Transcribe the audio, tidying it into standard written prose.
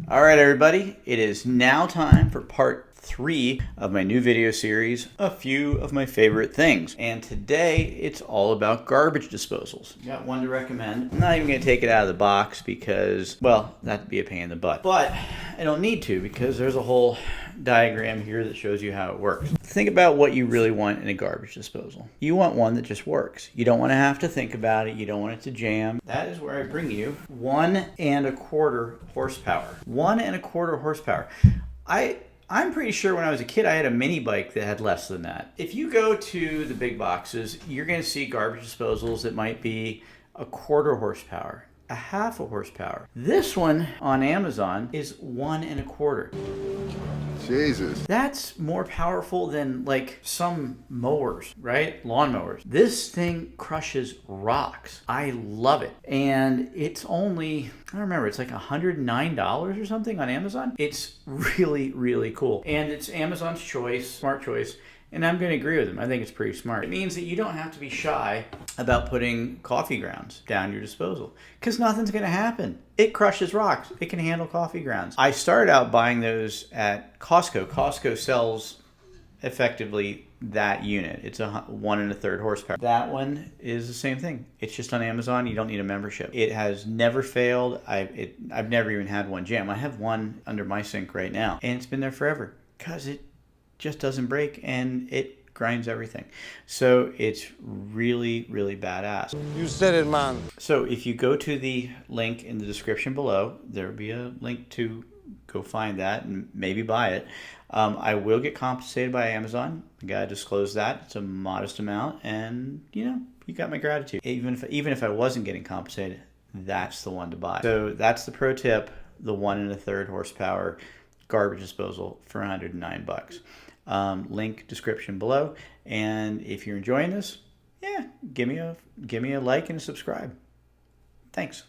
All right, everybody, it is now time for part 3 of my new video series, A Few of My Favorite Things. And today, it's all about garbage disposals. Got one to recommend. I'm not even going to take it out of the box because, well, that'd be a pain in the butt. But I don't need to because there's a whole diagram here that shows you how it works. Think about what you really want in a garbage disposal. You want one that just works. You don't want to have to think about it. You don't want it to jam. That is where I bring you 1.25 horsepower. 1.25 horsepower. I'm pretty sure when I was a kid I had a mini bike that had less than that. If you go to the big boxes, you're going to see garbage disposals that might be 1/4 horsepower, 1/2 horsepower. This one on Amazon is 1.25. Jesus. That's more powerful than like some mowers, right? Lawn mowers. This thing crushes rocks. I love it. And it's only, I don't remember, it's like $109 or something on Amazon. It's really, really cool. And it's Amazon's choice, smart choice. And I'm going to agree with them. I think it's pretty smart. It means that you don't have to be shy about putting coffee grounds down your disposal because nothing's going to happen. It crushes rocks. It can handle coffee grounds. I started out buying those at Costco. Costco sells effectively that unit. It's a 1.25 horsepower. That one is the same thing. It's just on Amazon. You don't need a membership. It has never failed. I've never even had one jam. I have one under my sink right now, and it's been there forever because it just doesn't break and it grinds everything. So it's really, really badass. You said it, man. So if you go to the link in the description below, there'll be a link to go find that and maybe buy it. I will get compensated by Amazon. I gotta disclose that. It's a modest amount, and you got my gratitude. Even if I wasn't getting compensated, that's the one to buy. So that's the pro tip: the 1.25 horsepower garbage disposal for $109. Link description below. And if you're enjoying this, yeah, give me a like and a subscribe. Thanks.